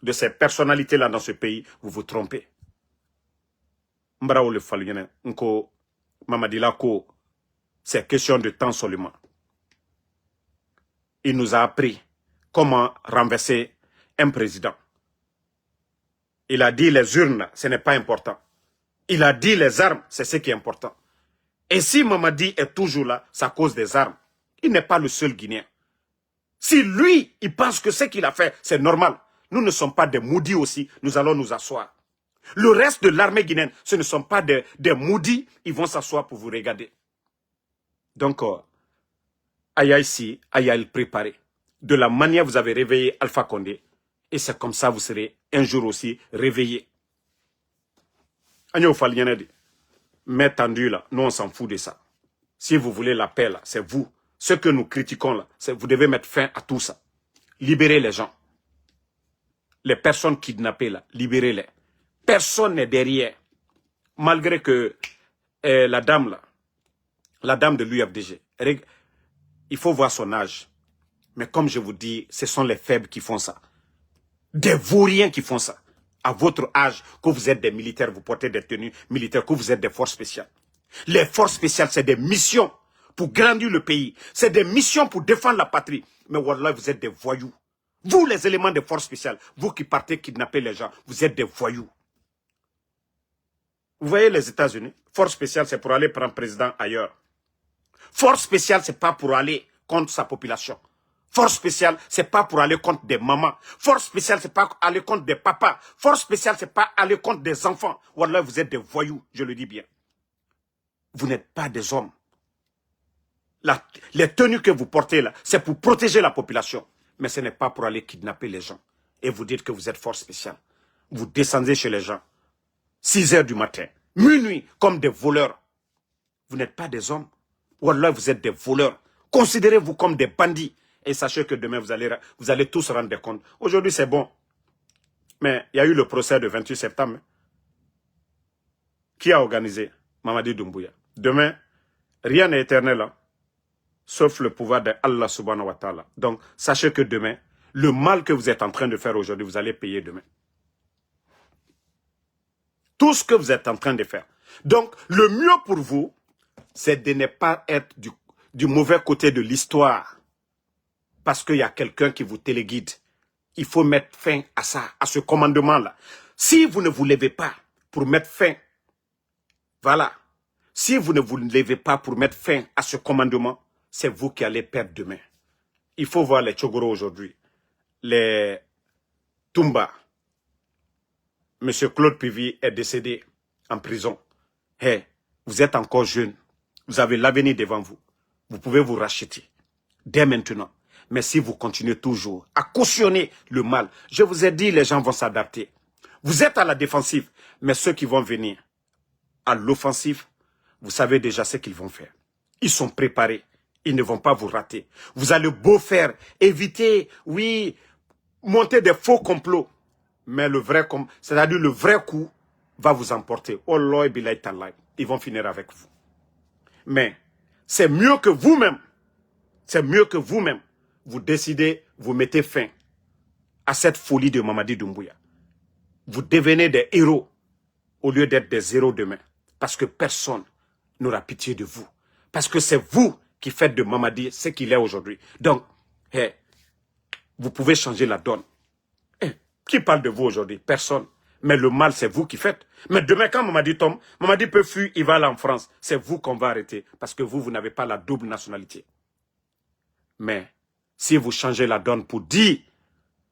de ces personnalités-là dans ce pays, vous vous trompez. Mbraoule Falyene, Nko, Mamadila Ko, c'est question de temps seulement. Il nous a appris comment renverser un président. Il a dit les urnes, ce n'est pas important. Il a dit les armes, c'est ce qui est important. Et si Mamadi est toujours là, c'est à cause des armes. Il n'est pas le seul Guinéen. Si lui, il pense que ce qu'il a fait, c'est normal. Nous ne sommes pas des maudits aussi, nous allons nous asseoir. Le reste de l'armée guinéenne, ce ne sont pas des maudits, ils vont s'asseoir pour vous regarder. Donc, Aya ici, Aya il préparé. De la manière vous avez réveillé Alpha Condé, et c'est comme ça vous serez un jour aussi réveillé. Agno Falyenedi, mais tendu là, nous on s'en fout de ça. Si vous voulez la paix là, c'est vous. Ce que nous critiquons là, c'est vous devez mettre fin à tout ça. Libérez les gens. Les personnes kidnappées là, libérez-les. Personne n'est derrière. Malgré que la dame là, la dame de l'UFDG, il faut voir son âge. Mais comme je vous dis, ce sont les faibles qui font ça. Des vauriens qui font ça. À votre âge, que vous êtes des militaires, vous portez des tenues militaires, que vous êtes des forces spéciales. Les forces spéciales, c'est des missions pour grandir le pays. C'est des missions pour défendre la patrie. Mais wallah, vous êtes des voyous. Vous, les éléments des forces spéciales, vous qui partez kidnapper les gens, vous êtes des voyous. Vous voyez les États-Unis, force spéciale, c'est pour aller prendre président ailleurs. Force spéciale, c'est pas pour aller contre sa population. Force spéciale, c'est pas pour aller contre des mamans. Force spéciale, c'est pas aller contre des papas. Force spéciale, c'est pas aller contre des enfants. Wallah, vous êtes des voyous, je le dis bien. Vous n'êtes pas des hommes. Les tenues que vous portez là, c'est pour protéger la population. Mais ce n'est pas pour aller kidnapper les gens. Et vous dites que vous êtes force spéciale. Vous descendez chez les gens. 6 heures du matin, minuit, comme des voleurs. Vous n'êtes pas des hommes. Wallah, vous êtes des voleurs. Considérez-vous comme des bandits. Et sachez que demain, vous allez tous rendre compte. Aujourd'hui, c'est bon. Mais il y a eu le procès de 28 septembre. Qui a organisé? Mamadi Doumbouya. Demain, rien n'est éternel, hein, sauf le pouvoir de Allah subhanahu wa ta'ala. Donc, sachez que demain, le mal que vous êtes en train de faire aujourd'hui, vous allez payer demain. Tout ce que vous êtes en train de faire. Donc, le mieux pour vous, c'est de ne pas être du mauvais côté de l'histoire. Parce qu'il y a quelqu'un qui vous téléguide. Il faut mettre fin à ça, à ce commandement-là. Si vous ne vous levez pas pour mettre fin, voilà. Si vous ne vous levez pas pour mettre fin à ce commandement, c'est vous qui allez perdre demain. Il faut voir les Tchogoro aujourd'hui. Les Toumba. Monsieur Claude Pivy est décédé en prison. Hey, vous êtes encore jeune. Vous avez l'avenir devant vous. Vous pouvez vous racheter. Dès maintenant. Mais si vous continuez toujours à cautionner le mal, je vous ai dit, les gens vont s'adapter. Vous êtes à la défensive. Mais ceux qui vont venir à l'offensive, vous savez déjà ce qu'ils vont faire. Ils sont préparés. Ils ne vont pas vous rater. Vous allez beau faire, éviter, oui, monter des faux complots. Mais le vrai, c'est-à-dire le vrai coup, va vous emporter. Oh Lord, ils vont finir avec vous. Mais c'est mieux que vous-même, vous décidez, vous mettez fin à cette folie de Mamadi Doumbouya. Vous devenez des héros au lieu d'être des héros demain. Parce que personne n'aura pitié de vous. Parce que c'est vous qui faites de Mamadi ce qu'il est aujourd'hui. Donc, hey, vous pouvez changer la donne. Hey, qui parle de vous aujourd'hui? Personne. Mais le mal, c'est vous qui faites. Mais demain, quand Mamadi tombe, Mamadi peut fuir, il va aller en France. C'est vous qu'on va arrêter. Parce que vous n'avez pas la double nationalité. Mais si vous changez la donne pour dire,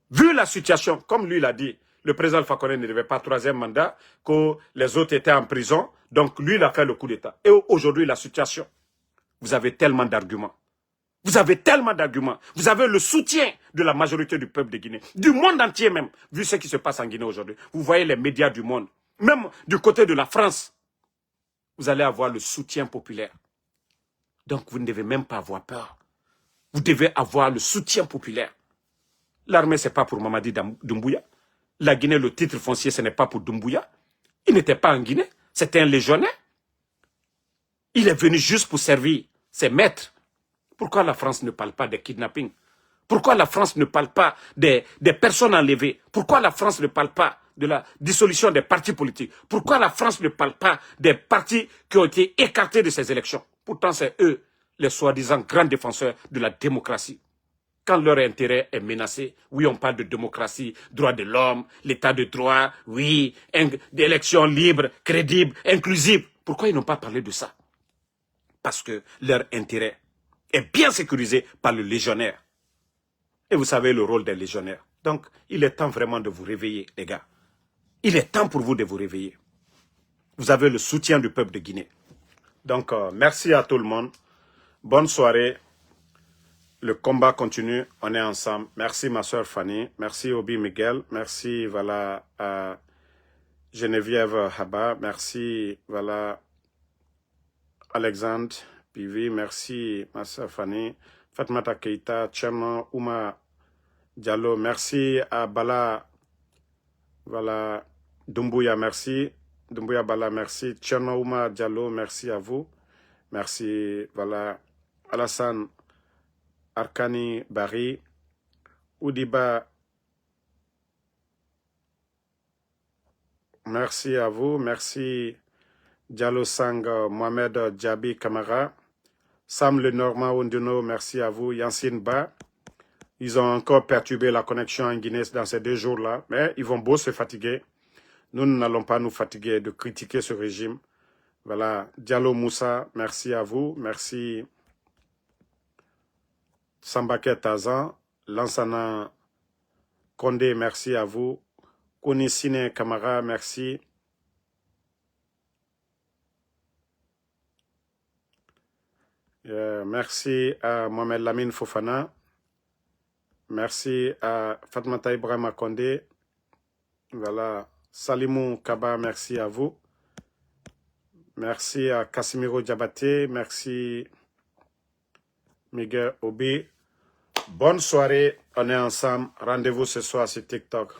vu la situation, comme lui l'a dit, le président Alpha Condé ne devait pas 3e mandat, que les autres étaient en prison, donc lui il a fait le coup d'État. Et aujourd'hui la situation, vous avez tellement d'arguments. Vous avez tellement d'arguments. Vous avez le soutien de la majorité du peuple de Guinée, du monde entier même, vu ce qui se passe en Guinée aujourd'hui. Vous voyez les médias du monde, même du côté de la France, vous allez avoir le soutien populaire. Donc vous ne devez même pas avoir peur. Vous devez avoir le soutien populaire. L'armée, ce n'est pas pour Mamadi Doumbouya. La Guinée, le titre foncier, ce n'est pas pour Doumbouya. Il n'était pas en Guinée, c'était un légionnaire. Il est venu juste pour servir ses maîtres. Pourquoi la France ne parle pas des kidnappings? Pourquoi la France ne parle pas des personnes enlevées? Pourquoi la France ne parle pas de la dissolution des partis politiques? Pourquoi la France ne parle pas des partis qui ont été écartés de ces élections? Pourtant, c'est eux, les soi-disant grands défenseurs de la démocratie. Quand leur intérêt est menacé, oui, on parle de démocratie, droits de l'homme, l'état de droit, oui, d'élections libres, crédibles, inclusives. Pourquoi ils n'ont pas parlé de ça? Parce que leur intérêt est bien sécurisé par le légionnaire. Et vous savez le rôle des légionnaires. Donc, il est temps vraiment de vous réveiller, les gars. Il est temps pour vous de vous réveiller. Vous avez le soutien du peuple de Guinée. Donc, merci à tout le monde. Bonne soirée. Le combat continue. On est ensemble. Merci, ma soeur Fanny. Merci, Obi Miguel. Merci, voilà, à Geneviève Haba. Merci, voilà, Alexandre Pivi. Merci, ma soeur Fanny. Fatmata Keita, Tcherno, Ouma Diallo. Merci à Bala, voilà, Doumbouya, merci. Doumbouya Bala, merci. Tcherno, Ouma Diallo, merci à vous. Merci, voilà, Alassane Arkani Bari, Oudiba, merci à vous. Merci Diallo Sang, Mohamed Djabi Kamara, Sam Lenormand Onduno, merci à vous. Yancine Ba, ils ont encore perturbé la connexion en Guinée dans ces 2 jours-là, mais ils vont beau se fatiguer. Nous n'allons pas nous fatiguer de critiquer ce régime. Voilà, Diallo Moussa, merci à vous. Merci Sambake Tazan, Lansana Kondé, merci à vous. Konissine Kamara, merci. Merci à Mohamed Lamine Fofana. Merci à Fatmata Ibrahima Kondé. Voilà. Salimou Kaba, merci à vous. Merci à Casimiro Diabaté. Merci Miguel Obi. Bonne soirée. On est ensemble. Rendez-vous ce soir sur TikTok.